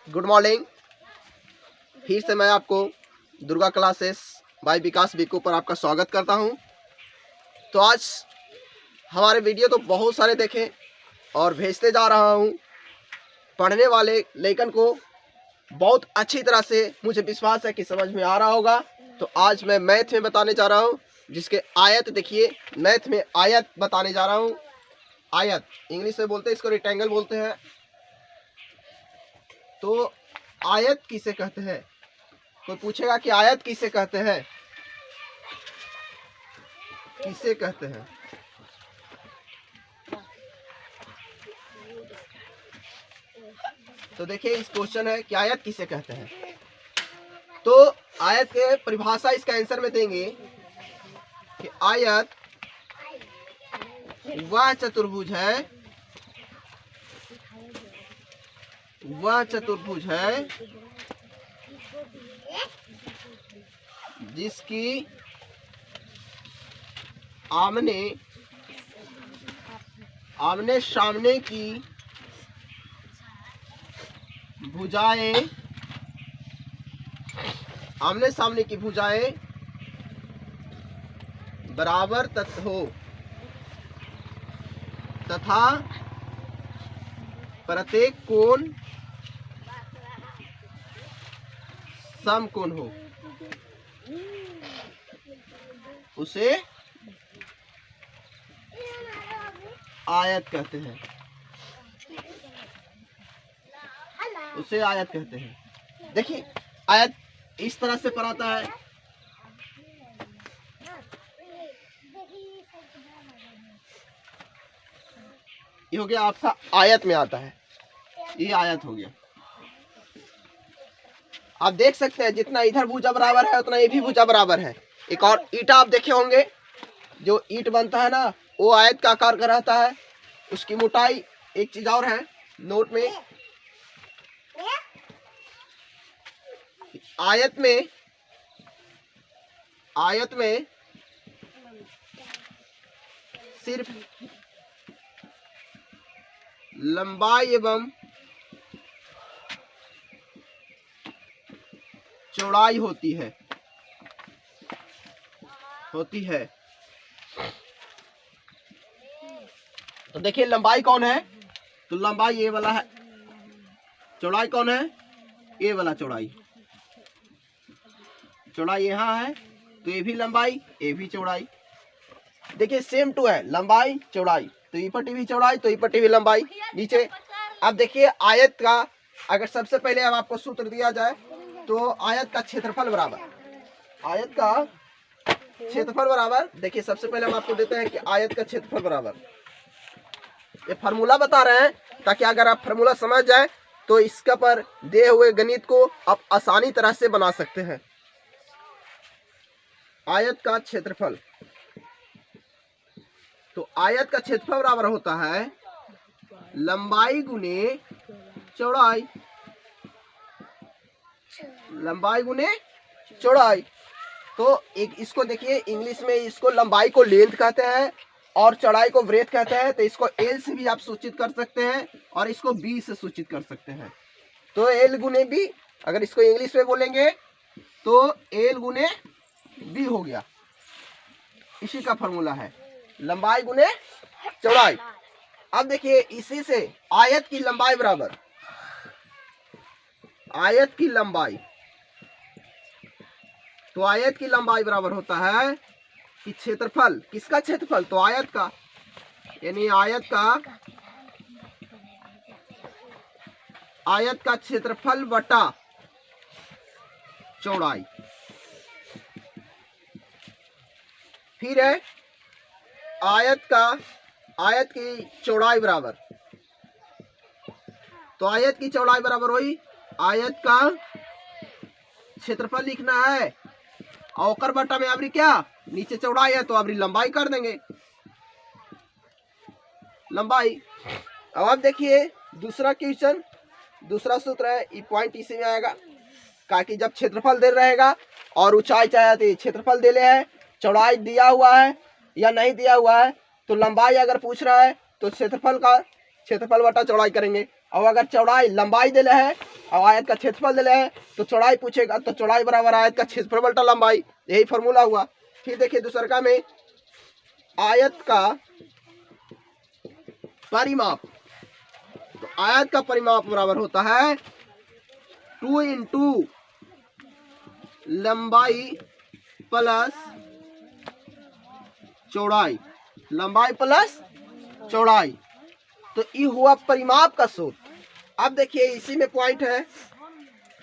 Good morning. फिर से मैं आपको दुर्गा क्लासेस बाय विकास बिक्कू पर आपका स्वागत करता हूं। तो आज हमारे वीडियो तो बहुत सारे देखें और भेजते जा रहा हूं। पढ़ने वाले लेखन को बहुत अच्छी तरह से मुझे विश्वास है कि समझ में आ रहा होगा। तो आज मैं मैथ में बताने जा रहा हूं, जिसके आयत देखिए। मैथ में आयत बताने जा रहा हूं। आयत इंग्लिश में बोलते हैं इसको रेक्टेंगल बोलते हैं। तो आयत किसे कहते हैं? कोई पूछेगा कि आयत किसे कहते हैं, किसे कहते हैं? तो देखिए इस क्वेश्चन है कि आयत किसे कहते हैं। तो आयत के परिभाषा इसका आंसर में देंगे कि आयत वह चतुर्भुज है जिसकी आमने सामने की भुजाएं बराबर तथा प्रत्येक कोण समकोण हो, उसे आयत कहते हैं। देखिए आयत इस तरह से बनाता है। ये हो गया आपका आयत में आता है, ये आयत हो गया। आप देख सकते हैं जितना इधर भुजा बराबर है उतना ये भी भुजा बराबर है। एक और ईंट आप देखे होंगे, जो ईंट बनता है ना, वो आयत का आकार का रहता है। उसकी मोटाई, एक चीज और है नोट में, आयत में सिर्फ लंबाई एवं चौड़ाई होती है। तो देखिए लंबाई कौन है, तो लंबाई ये वाला है। चौड़ाई कौन है, ये वाला चौड़ाई यहाँ है। तो ये भी लंबाई, ये भी चौड़ाई। देखिए सेम टू है, लंबाई चौड़ाई। तो ये पट्टी भी चौड़ाई, तो ये पट्टी भी लंबाई नीचे। अब देखिए आयत का अगर सबसे पहले अब आपको सूत्र दिया जाए तो आयत का क्षेत्रफल बराबर, देखिए सबसे पहले हम आपको देते हैं कि आयत का क्षेत्रफल बराबर, ये फार्मूला बता रहे हैं ताकि अगर आप फार्मूला समझ जाए तो इसका पर दिए हुए गणित को आप आसानी तरह से बना सकते हैं। आयत का क्षेत्रफल, तो आयत का क्षेत्रफल बराबर होता है लंबाई गुने चौड़ाई। तो एक इसको देखिए इंग्लिश में इसको लंबाई को लेंथ कहते हैं और चौड़ाई को ब्रेथ कहते हैं। तो इसको एल से भी आप सूचित कर सकते हैं और इसको बी से सूचित कर सकते हैं। तो एल गुने बी, अगर इसको इंग्लिश में बोलेंगे तो एल गुने बी हो गया। इसी का फॉर्मूला है लंबाई गुने चौड़ाई। अब देखिए इसी से आयत की लंबाई बराबर, तो आयत की लंबाई बराबर होता है कि क्षेत्रफल, किसका क्षेत्रफल, तो आयत का, यानी आयत का क्षेत्रफल बटा चौड़ाई। फिर है आयत की चौड़ाई बराबर, तो आयत की चौड़ाई बराबर हुई, आयत का क्षेत्रफल लिखना है और बटा में अबरी क्या, नीचे चौड़ाई है तो अबरी लंबाई कर देंगे, लंबाई। अब आप देखिए दूसरा क्वेश्चन, दूसरा सूत्र है, ये पॉइंट इसी में आएगा। ताकि जब क्षेत्रफल दे रहेगा और ऊंचाई चाहिए, क्षेत्रफल दे ले है, चौड़ाई दिया हुआ है या नहीं दिया हुआ है, तो लंबाई अगर पूछ रहा है तो क्षेत्रफल बटा चौड़ाई करेंगे। और अगर चौड़ाई लंबाई दे है और आयत का क्षेत्रफल दिले है तो चौड़ाई पूछेगा, तो चौड़ाई बराबर आयत का क्षेत्रफल बटा लंबाई, यही फॉर्मूला हुआ। फिर देखिए दूसरा में आयत का परिमाप, तो आयत का परिमाप बराबर होता है 2 इंटू लंबाई प्लस चौड़ाई, लंबाई प्लस चौड़ाई, तो ये हुआ परिमाप का सूत्र। अब देखिए इसी में पॉइंट है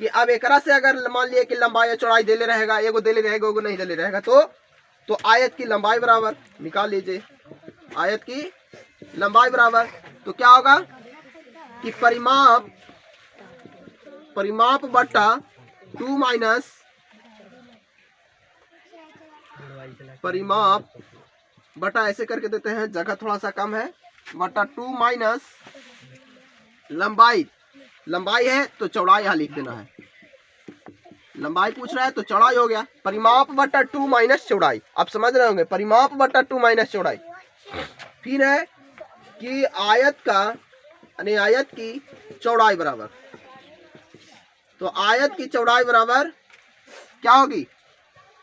कि अब एकरा से अगर मान लिया कि लंबाई या चौड़ाई देले रहेगा, एगो देले रहेगा एगो नहीं देले रहेगा, तो आयत की लंबाई बराबर निकाल लीजिए, आयत की लंबाई बराबर, तो क्या होगा कि परिमाप बटा 2 माइनस परिमाप बटा, ऐसे करके देते हैं, जगह थोड़ा सा कम है, बटा 2 माइनस लंबाई, लंबाई है तो चौड़ाई यहाँ लिख देना है, लंबाई पूछ रहा है तो चौड़ाई हो गया, परिमाप बटा 2 माइनस चौड़ाई। आप समझ रहे होंगे, परिमाप बटा 2 माइनस चौड़ाई। फिर है कि आयत का यानी आयत की चौड़ाई बराबर, तो आयत की चौड़ाई बराबर क्या होगी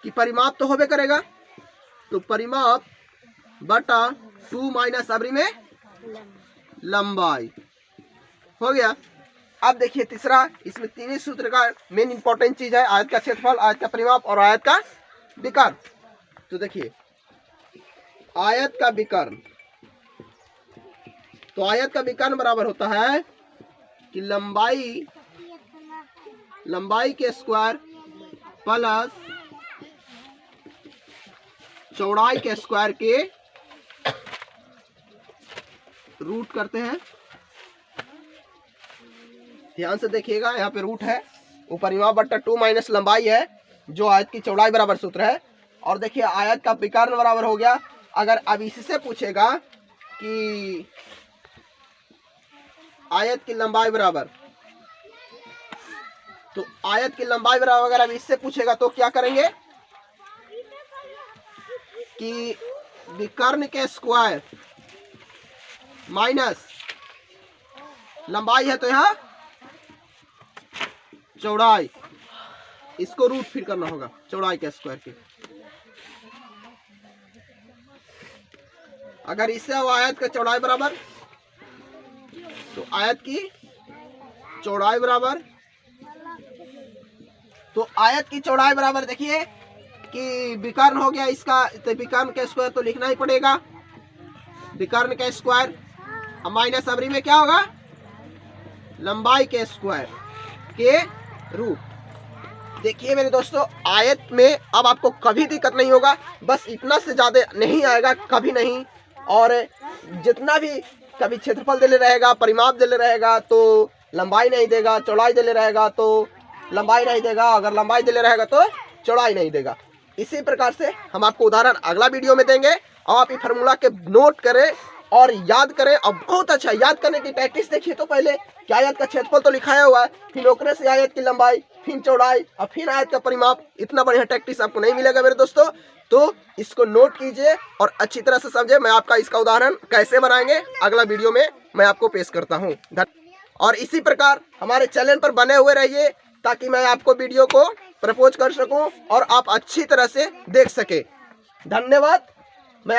कि परिमाप तो होबे करेगा, तो परिमाप बटा 2 माइनस अबरी में लंबाई हो गया। अब देखिए तीसरा, इसमें तीन सूत्र का मेन इंपॉर्टेंट चीज है, आयत का क्षेत्रफल, आयत का परिमाप और आयत का विकर्ण। तो देखिए आयत का विकर्ण, तो आयत का विकर्ण बराबर होता है कि लंबाई के स्क्वायर प्लस चौड़ाई के स्क्वायर के रूट करते हैं। ध्यान से देखिएगा, यहाँ पे रूट है, वो परिमाप बटा 2 माइनस लंबाई है जो आयत की चौड़ाई बराबर सूत्र है। और देखिए आयत का विकर्ण बराबर हो गया, अगर अब इससे पूछेगा कि आयत की लंबाई बराबर, तो आयत की लंबाई बराबर अगर अब इससे पूछेगा तो क्या करेंगे कि विकर्ण के स्क्वायर माइनस लंबाई है तो यहाँ चौड़ाई, इसको रूट फिर करना होगा चौड़ाई के स्क्वायर के। अगर इससे हो आयत का चौड़ाई बराबर, तो आयत की चौड़ाई बराबर, तो आयत की चौड़ाई बराबर देखिए कि विकर्ण हो गया इसका, तो विकर्ण के स्क्वायर तो लिखना ही पड़ेगा, विकर्ण के स्क्वायर, अब माइनस अबरी में क्या होगा लंबाई के स्क्वायर के रूट। देखिए मेरे दोस्तों, आयत में अब आपको कभी दिक्कत नहीं होगा, बस इतना से ज्यादा नहीं आएगा कभी नहीं। और जितना भी कभी क्षेत्रफल देले रहेगा, परिमाप देले रहेगा तो लंबाई नहीं देगा, चौड़ाई देले रहेगा तो लंबाई नहीं देगा, अगर लंबाई देले रहेगा तो चौड़ाई नहीं देगा। इसी प्रकार से हम आपको उदाहरण अगला वीडियो में देंगे, और आप ये फार्मूला के नोट करें और याद करें। और बहुत अच्छा याद करने की प्रैक्टिस देखिए, तो पहले कि आयत का क्षेत्रफल तो लिखाया हुआ है, फिर ओकरे से आयत की लंबाई, फिर चौड़ाई और फिर आयत का परिमाप। इतना बढ़िया प्रैक्टिस आपको नहीं मिलेगा मेरे दोस्तों, तो इसको नोट कीजिए और अच्छी तरह से समझे। मैं आपका इसका उदाहरण कैसे बनाएंगे अगला वीडियो में मैं आपको पेश करता हूँ। और इसी प्रकार हमारे चैनल पर बने हुए रहिए ताकि मैं आपको वीडियो को प्रपोज कर सकूं और आप अच्छी तरह से देख सके। धन्यवाद।